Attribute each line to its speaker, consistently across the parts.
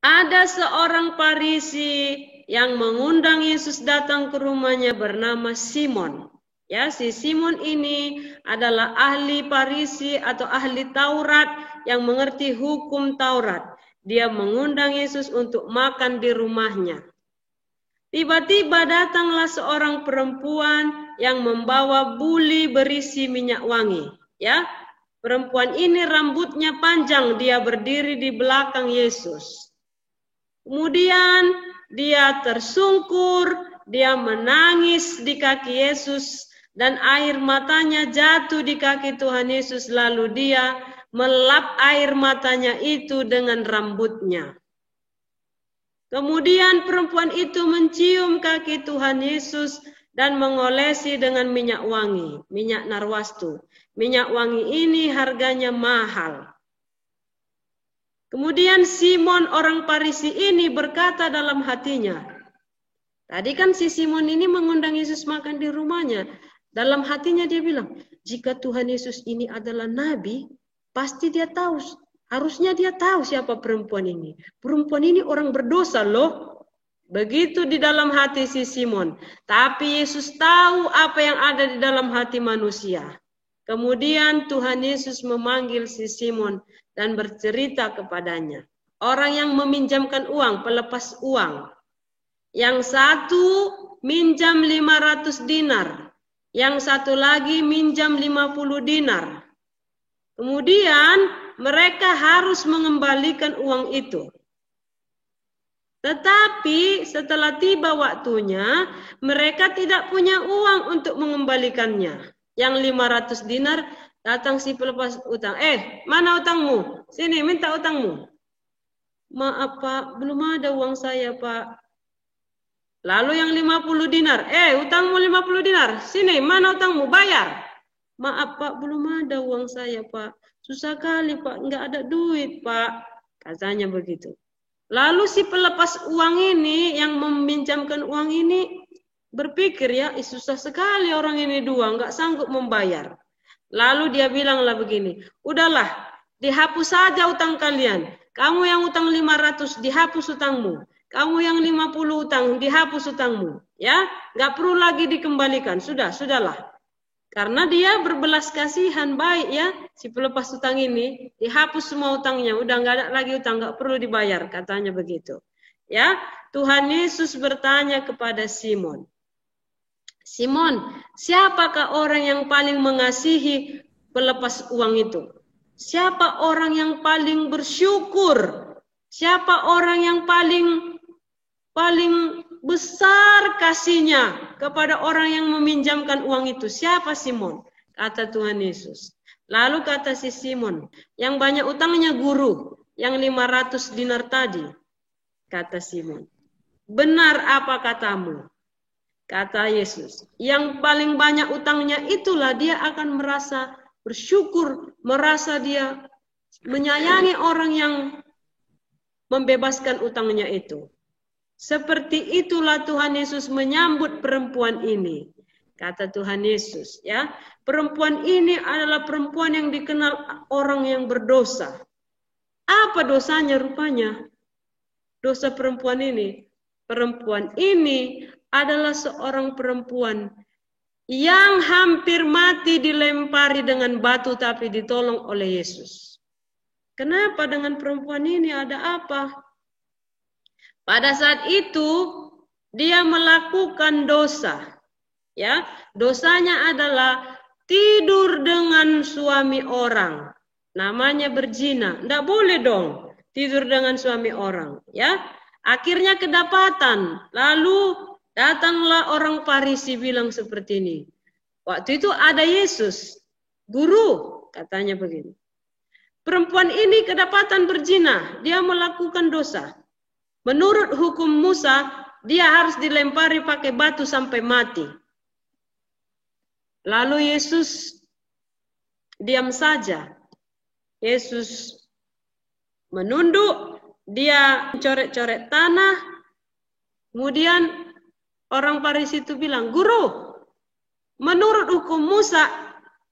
Speaker 1: Ada seorang Farisi yang mengundang Yesus datang ke rumahnya bernama Simon. Ya, si Simon ini adalah ahli Farisi atau ahli Taurat yang mengerti hukum Taurat. Dia mengundang Yesus untuk makan di rumahnya. Tiba-tiba datanglah seorang perempuan yang membawa buli berisi minyak wangi. Ya, perempuan ini rambutnya panjang, dia berdiri di belakang Yesus. Kemudian dia tersungkur, dia menangis di kaki Yesus, dan air matanya jatuh di kaki Tuhan Yesus, lalu dia melap air matanya itu dengan rambutnya. Kemudian perempuan itu mencium kaki Tuhan Yesus dan mengolesi dengan minyak wangi, minyak narwastu. Minyak wangi ini harganya mahal. Kemudian Simon orang Farisi ini berkata dalam hatinya, tadi kan si Simon ini mengundang Yesus makan di rumahnya. Dalam hatinya dia bilang, jika Tuhan Yesus ini adalah nabi, pasti dia tahu. Harusnya dia tahu siapa perempuan ini. Perempuan ini orang berdosa loh. Begitu di dalam hati si Simon. Tapi Yesus tahu apa yang ada di dalam hati manusia. Kemudian Tuhan Yesus memanggil si Simon dan bercerita kepadanya. Orang yang meminjamkan uang, pelepas uang. Yang satu minjam 500 dinar. Yang satu lagi minjam 50 dinar. Kemudian mereka harus mengembalikan uang itu. Tetapi setelah tiba waktunya, mereka tidak punya uang untuk mengembalikannya. Yang 500 dinar datang si pelepas utang. Mana utangmu? Sini, minta utangmu. Maaf Pak, belum ada uang saya Pak. Lalu yang 50 dinar. Utangmu 50 dinar. Sini, mana utangmu? Bayar. Maaf Pak, belum ada uang saya Pak. Susah kali Pak, nggak ada duit Pak. Katanya begitu. Lalu si pelepas uang ini, yang meminjamkan uang ini, berpikir ya, susah sekali orang ini dua, nggak sanggup membayar. Lalu dia bilanglah begini, udahlah, dihapus saja utang kalian. Kamu yang utang 500, dihapus utangmu. Kamu yang 50 utang, dihapus utangmu. Ya, nggak perlu lagi dikembalikan. Sudahlah. Karena dia berbelas kasihan baik ya, si pelepas utang ini dihapus semua utangnya, udah nggak ada lagi utang, nggak perlu dibayar, katanya begitu. Ya, Tuhan Yesus bertanya kepada Simon, Simon, siapakah orang yang paling mengasihi pelepas uang itu? Siapa orang yang paling bersyukur? Siapa orang yang paling besar kasihnya kepada orang yang meminjamkan uang itu? Siapa Simon? Kata Tuhan Yesus. Lalu kata si Simon, yang banyak utangnya guru, yang 500 dinar tadi. Kata Simon, benar apa katamu? Kata Yesus, yang paling banyak utangnya itulah dia akan merasa bersyukur, merasa dia menyayangi orang yang membebaskan utangnya itu. Seperti itulah Tuhan Yesus menyambut perempuan ini. Kata Tuhan Yesus, ya, perempuan ini adalah perempuan yang dikenal orang yang berdosa. Apa dosanya rupanya? Dosa perempuan ini. Perempuan ini adalah seorang perempuan yang hampir mati dilempari dengan batu tapi ditolong oleh Yesus. Kenapa dengan perempuan ini ada apa? Pada saat itu dia melakukan dosa. Ya, dosanya adalah tidur dengan suami orang. Namanya berzina. Enggak boleh dong tidur dengan suami orang, ya. Akhirnya kedapatan. Lalu datanglah orang Farisi bilang seperti ini. Waktu itu ada Yesus. Guru, katanya begini. Perempuan ini kedapatan berzina, dia melakukan dosa. Menurut hukum Musa, dia harus dilempari pakai batu sampai mati. Lalu Yesus diam saja. Yesus menunduk, dia coret-coret tanah. Kemudian orang Farisi itu bilang, Guru, menurut hukum Musa,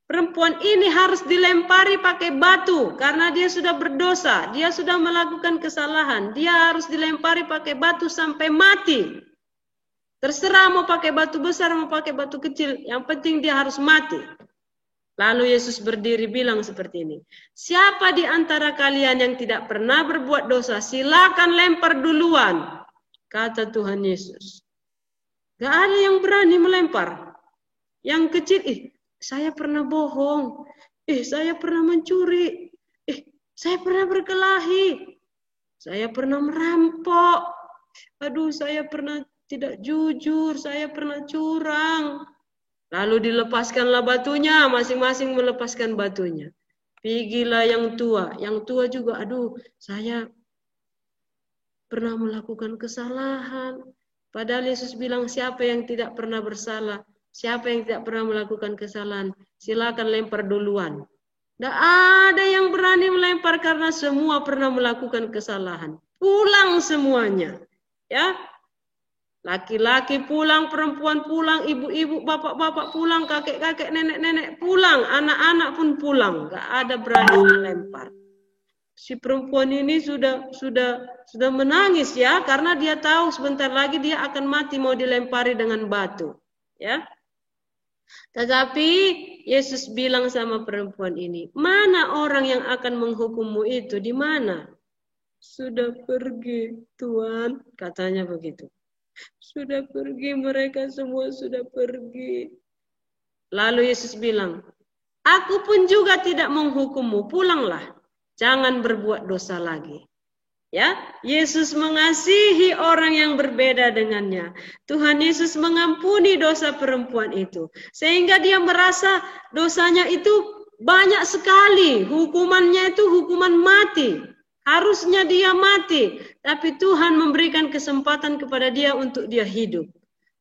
Speaker 1: Perempuan ini harus dilempari pakai batu karena dia sudah berdosa, dia sudah melakukan kesalahan. Dia harus dilempari pakai batu sampai mati. Terserah mau pakai batu besar, mau pakai batu kecil, yang penting dia harus mati. Lalu Yesus berdiri bilang seperti ini, siapa di antara kalian yang tidak pernah berbuat dosa, silakan lempar duluan, kata Tuhan Yesus. Gak ada yang berani melempar. Yang kecil, saya pernah bohong, saya pernah mencuri, saya pernah berkelahi, saya pernah merampok, aduh saya pernah tidak jujur, saya pernah curang. Lalu dilepaskanlah batunya, masing-masing melepaskan batunya. Pigilah yang tua juga, aduh saya pernah melakukan kesalahan. Padahal Yesus bilang siapa yang tidak pernah bersalah, siapa yang tidak pernah melakukan kesalahan, silakan lempar duluan. Tidak ada yang berani melempar karena semua pernah melakukan kesalahan. Pulang semuanya. Ya, laki-laki pulang, perempuan pulang, ibu-ibu, bapak-bapak pulang, kakek-kakek, nenek-nenek pulang, anak-anak pun pulang. Gak ada berani melempar. Si perempuan ini sudah menangis ya, karena dia tahu sebentar lagi dia akan mati mau dilempari dengan batu. Ya. Tetapi Yesus bilang sama perempuan ini, mana orang yang akan menghukummu itu? Di mana? Sudah pergi, Tuhan, katanya begitu. Sudah pergi, mereka semua sudah pergi. Lalu Yesus bilang, aku pun juga tidak menghukummu, pulanglah. Jangan berbuat dosa lagi. Ya, Yesus mengasihi orang yang berbeda dengannya. Tuhan Yesus mengampuni dosa perempuan itu. Sehingga dia merasa dosanya itu banyak sekali. Hukumannya itu hukuman mati. Harusnya dia mati. Tapi Tuhan memberikan kesempatan kepada dia untuk dia hidup.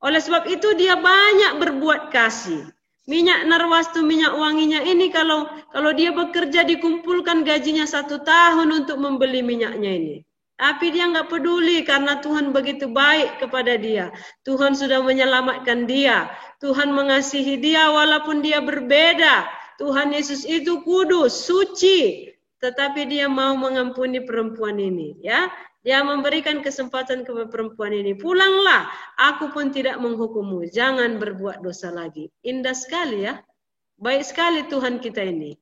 Speaker 1: Oleh sebab itu dia banyak berbuat kasih. Minyak narwastu, minyak wanginya ini kalau dia bekerja dikumpulkan gajinya 1 tahun untuk membeli minyaknya ini. Tapi dia nggak peduli karena Tuhan begitu baik kepada dia. Tuhan sudah menyelamatkan dia. Tuhan mengasihi dia walaupun dia berbeda. Tuhan Yesus itu kudus, suci. Tetapi dia mau mengampuni perempuan ini. Ya, dia memberikan kesempatan kepada perempuan ini. Pulanglah, aku pun tidak menghukummu. Jangan berbuat dosa lagi. Indah sekali ya. Baik sekali Tuhan kita ini.